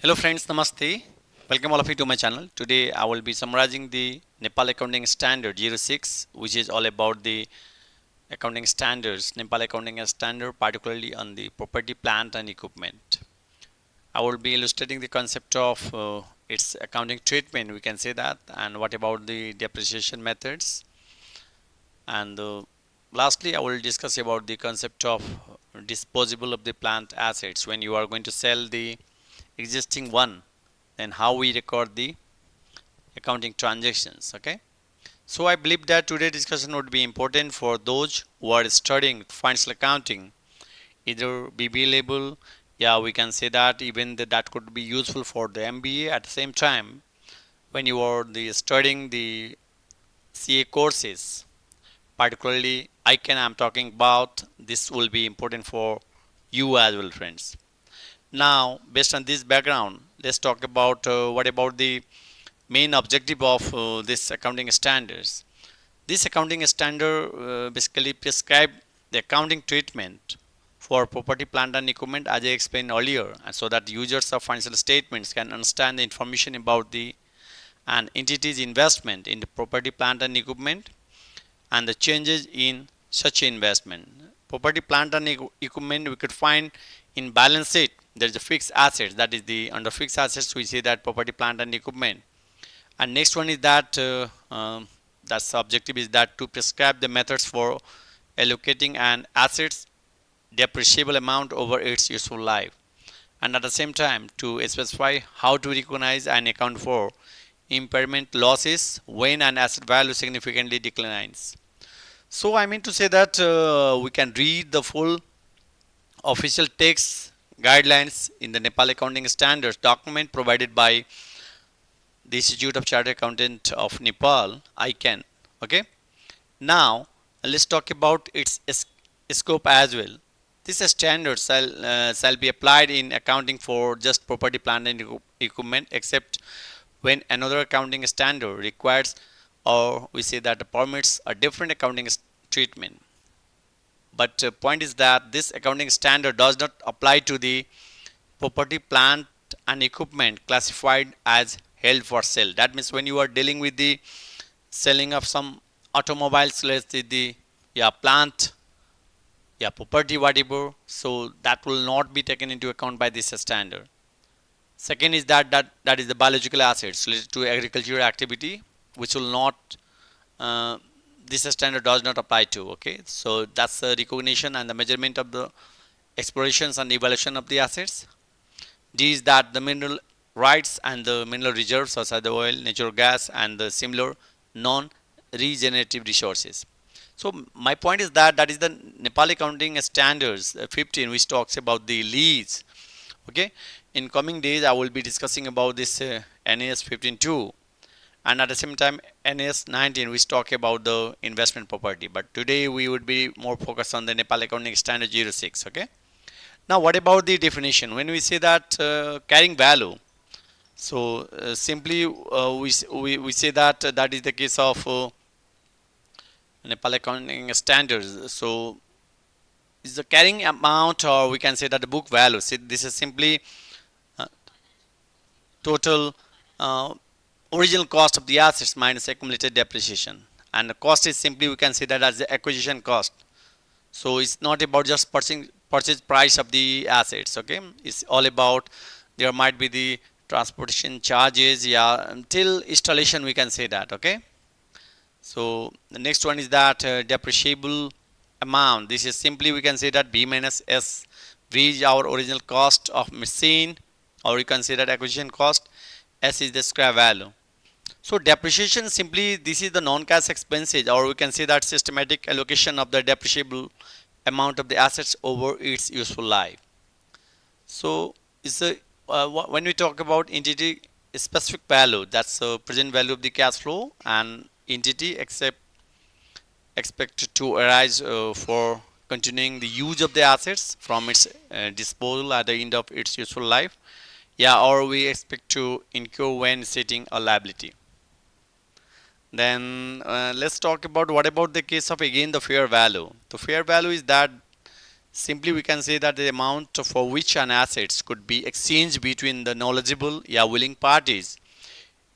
Hello friends, Namaste. Welcome all of you to my channel. Today I will be summarizing the Nepal Accounting Standard 06, which is all about the accounting standards, Nepal Accounting Standard, particularly on the property, plant and equipment. I will be illustrating the concept of its accounting treatment, we can say that, and what about the depreciation methods. And lastly, I will discuss about the concept of disposable of the plant assets when you are going to sell the existing one, then how we record the accounting transactions. Okay, so I believe that today's discussion would be important for those who are studying financial accounting, either BBA level. Yeah, we can say that even that could be useful for the MBA. At the same time, when you are studying the CA courses, particularly I'm talking about, this will be important for you as well, friends. Now, based on this background, let's talk about what about the main objective of this accounting standards. This accounting standard basically prescribe the accounting treatment for property, plant and equipment, as I explained earlier, and so that users of financial statements can understand the information about the an entity's investment in the property, plant and equipment and the changes in such investment. Property, plant and equipment we could find in balance sheet. There is a fixed assets, that is the under fixed assets we see that property, plant and equipment. And next one is that that's the objective is that to prescribe the methods for allocating an asset's depreciable amount over its useful life, and at the same time to specify how to recognize and account for impairment losses when an asset value significantly declines. So I mean to say that we can read the full official text guidelines in the Nepal Accounting Standards document provided by the Institute of Chartered Accountant of Nepal, ICANN. Okay. Now let's talk about its scope as well. This standard shall be applied in accounting for just property, plant and equipment, except when another accounting standard requires or we say that permits a different accounting treatment. But point is that this accounting standard does not apply to the property, plant and equipment classified as held for sale. That means when you are dealing with the selling of some automobiles, let's say the plant, property, whatever, so that will not be taken into account by this standard. Second is that is the biological assets related to agricultural activity, which will not this standard does not apply to. Okay, so that's the recognition and the measurement of the explorations and evaluation of the assets. D is that the mineral rights and the mineral reserves such as the oil, natural gas and the similar non-regenerative resources. So my point is that is the Nepali accounting standards 15, which talks about the lease. Okay, in coming days I will be discussing about this NAS 15 too, and at the same time NAS 19 which talk about the investment property, but today we would be more focused on the Nepal accounting standard 06. Okay, now what about the definition when we say that carrying value? So simply we say that that is the case of Nepal accounting standards. So is the carrying amount, or we can say that the book value. See, this is simply uh, total original cost of the assets minus accumulated depreciation, and the cost is simply we can say that as the acquisition cost. So it's not about just purchase price of the assets. Okay, it's all about there might be the transportation charges, until installation we can say that. Okay, so the next one is that depreciable amount. This is simply we can say that B minus S. V is our original cost of machine, or you can say that acquisition cost. S is the scrap value. So depreciation simply this is the non-cash expenses, or we can say that systematic allocation of the depreciable amount of the assets over its useful life. So it's a when we talk about entity specific value, that's the present value of the cash flow, and entity except expected to arise for continuing the use of the assets from its disposal at the end of its useful life, or we expect to incur when setting a liability. Then let's talk about what about the case of again the fair value. The fair value is that Simply we can say that the amount for which an assets could be exchanged between the knowledgeable, yeah, willing parties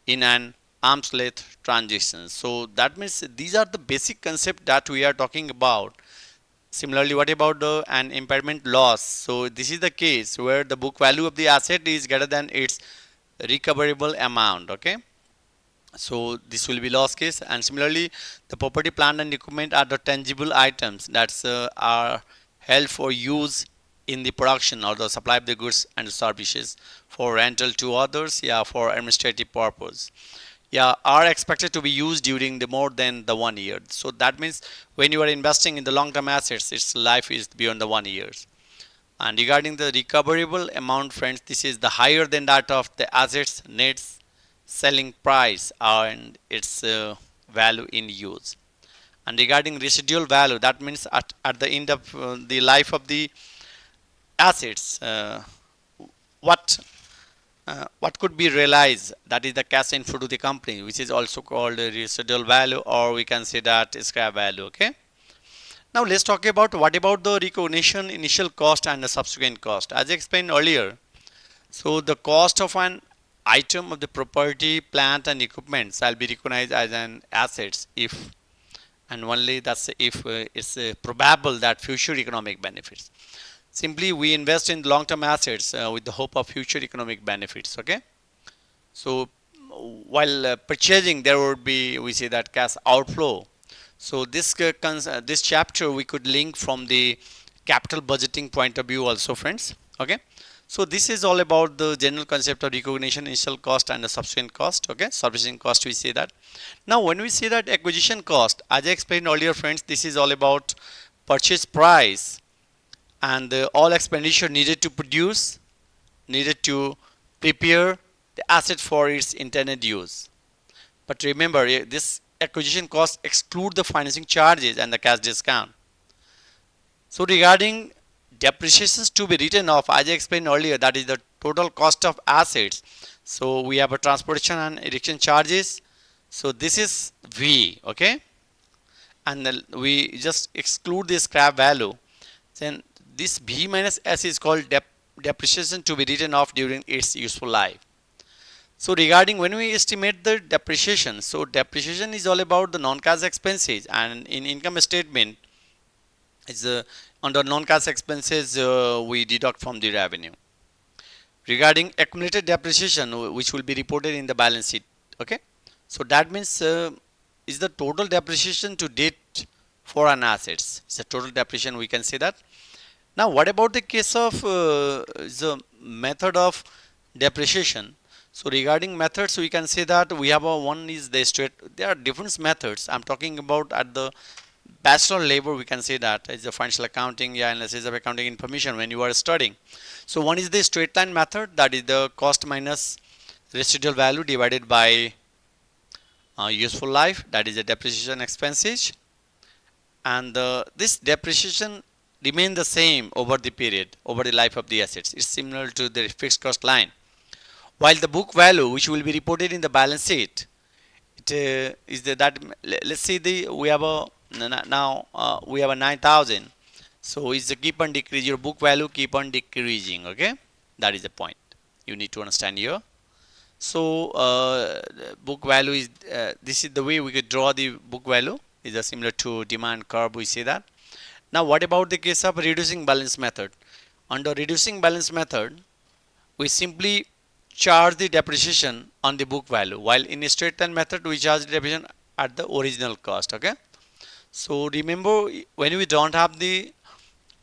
in an arm's length transaction. So that means these are the basic concept that we are talking about. Similarly, what about the an impairment loss? So this is the case where the book value of the asset is greater than its recoverable amount. Okay, so this will be loss case. And similarly, the property, plant and equipment are the tangible items that are held for use in the production or the supply of the goods and services for rental to others, yeah, for administrative purpose, yeah, are expected to be used during the more than the 1 year. So that means when you are investing in the long term assets, its life is beyond the 1 years. And regarding the recoverable amount, friends, this is the higher than that of the assets net selling price and its value in use. And regarding residual value, that means at the end of the life of the assets, what what could be realized, that is the cash inflow to the company, which is also called a residual value, or we can say that scrap value. Okay, now let's talk about what about the recognition initial cost and the subsequent cost. As I explained earlier, so the cost of an item of the property, plant and equipment shall be recognized as an assets if and only that's if it's probable that future economic benefits. Simply we invest in long term assets with the hope of future economic benefits. Okay, so while purchasing there would be, we say that, cash outflow. So this chapter we could link from the capital budgeting point of view also, friends. Okay, so this is all about the general concept of recognition initial cost and the subsequent cost. Okay, servicing cost, we say that. Now when we say that acquisition cost, as I explained earlier, friends, this is all about purchase price and all expenditure needed to produce, needed to prepare the asset for its intended use. But remember, this acquisition cost exclude the financing charges and the cash discount. So regarding depreciations to be written off, as I explained earlier, that is the total cost of assets. So we have a transportation and erection charges. So this is V. Okay, and we just exclude the scrap value. Then this B minus S is called depreciation to be written off during its useful life. So regarding when we estimate the depreciation, so depreciation is all about the non-cash expenses, and in income statement is under non-cash expenses we deduct from the revenue. Regarding accumulated depreciation, which will be reported in the balance sheet. Okay, so that means is the total depreciation to date for an assets. It's a total depreciation, we can say that. Now what about the case of the method of depreciation? So regarding methods, we can say that we have one is the straight. There are different methods. I'm talking about at the bachelor level. We can say that is the financial accounting, yeah, analysis of accounting information when you are studying. So one is the straight line method, that is the cost minus residual value divided by useful life, that is the depreciation expenses, and this depreciation remain the same over the period, over the life of the assets. It's similar to the fixed cost line. While the book value, which will be reported in the balance sheet, it is that let's see the we have a now we have a 9,000. So it's the keep on decrease, your book value keep on decreasing. Okay, that is the point you need to understand here. So book value is this is the way we could draw the book value, is a similar to demand curve, we say that. Now what about the case of reducing balance method? Under reducing balance method, we simply charge the depreciation on the book value, while in a straight line method we charge the depreciation at the original cost. Okay, so remember, when we don't have the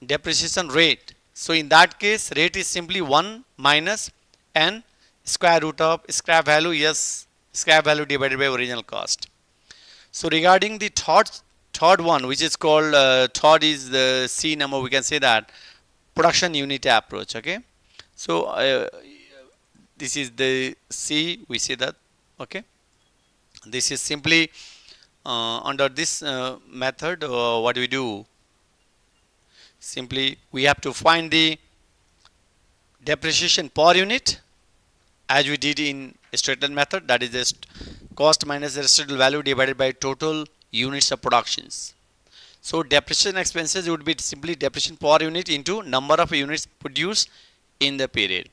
depreciation rate, so in that case rate is simply 1 minus n square root of scrap value, yes, scrap value divided by original cost. So regarding the third one, which is called third is the C number, we can say that production unit approach. Okay, so this is the C, we say that. Okay, this is simply under this method what we do, simply we have to find the depreciation per unit as we did in straight line method, that is just cost minus the residual value divided by total units of productions. So depreciation expenses would be simply depreciation per unit into number of units produced in the period.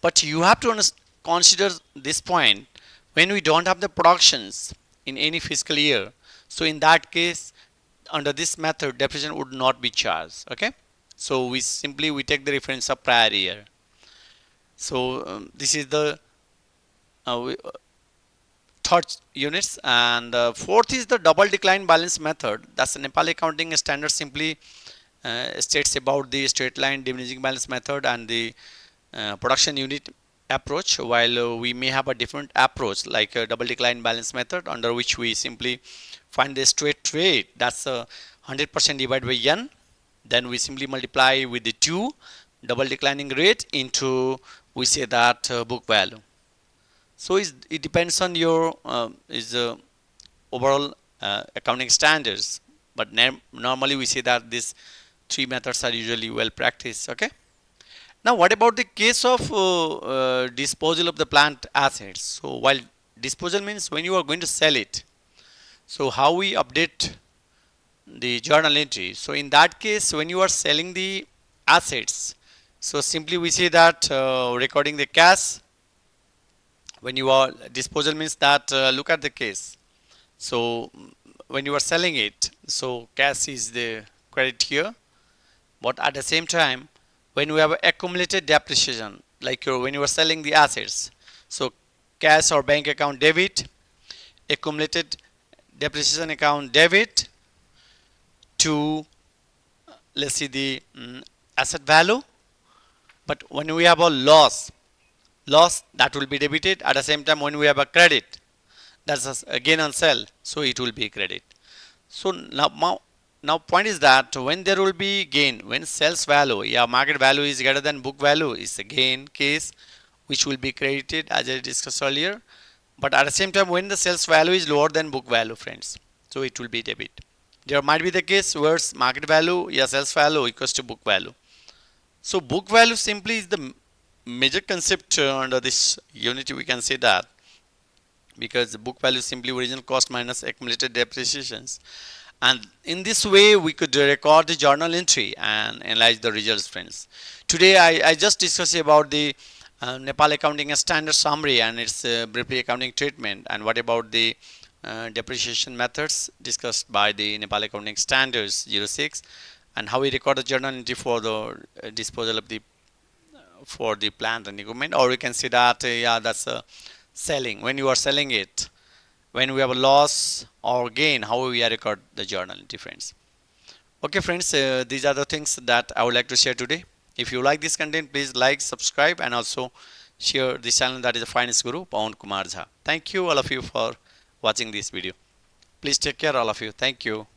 But you have to consider this point when we don't have the productions in any fiscal year. So in that case, under this method, depreciation would not be charged. Okay. So we take the reference of prior year. So this is the third units, and fourth is the double decline balance method. That's the Nepal accounting standard simply states about the straight line diminishing balance method and the production unit approach, while we may have a different approach like a double decline balance method, under which we simply find the straight rate, that's 100% divided by n, then we simply multiply with the 2 double declining rate into, we say that book value. So it depends on your overall accounting standards, but normally we say that these three methods are usually well practiced. Okay. Now, what about the case of disposal of the plant assets? So, while disposal means when you are going to sell it, so how we update the journal entry? So, in that case, when you are selling the assets, so simply we say that recording the cash. When you are disposal means that look at the case. So, when you are selling it, so cash is the credit here, but at the same time, when we have accumulated depreciation, like when you are selling the assets, so cash or bank account debit, accumulated depreciation account debit to, let's see, the asset value. But when we have a loss that will be debited. At the same time, when we have a credit, that's a gain on sale, so it will be credit. So now point is that when there will be gain, when sales value, yeah, market value is greater than book value, is a gain case, which will be credited as I discussed earlier. But at the same time, when the sales value is lower than book value, friends, so it will be debit. There might be the case where market value, yeah, sales value equals to book value. So book value simply is the major concept under this unit. We can say that because the book value is simply original cost minus accumulated depreciations, and in this way we could record the journal entry and analyze the results, friends. Today I just discussed about the Nepal accounting standard summary and its briefly accounting treatment, and what about the depreciation methods discussed by the Nepal accounting standards 06, and how we record the journal entry for the disposal of the for the plant and equipment, or we can see that yeah, that's selling, when you are selling it, when we have a loss or gain, how we record the journal entry, friends. Okay, friends, these are the things that I would like to share today. If you like this content, please like, subscribe, and also share this channel, that is the Finance Guru, Pawan Kumar Jha. Thank you all of you for watching this video. Please take care all of you. Thank you.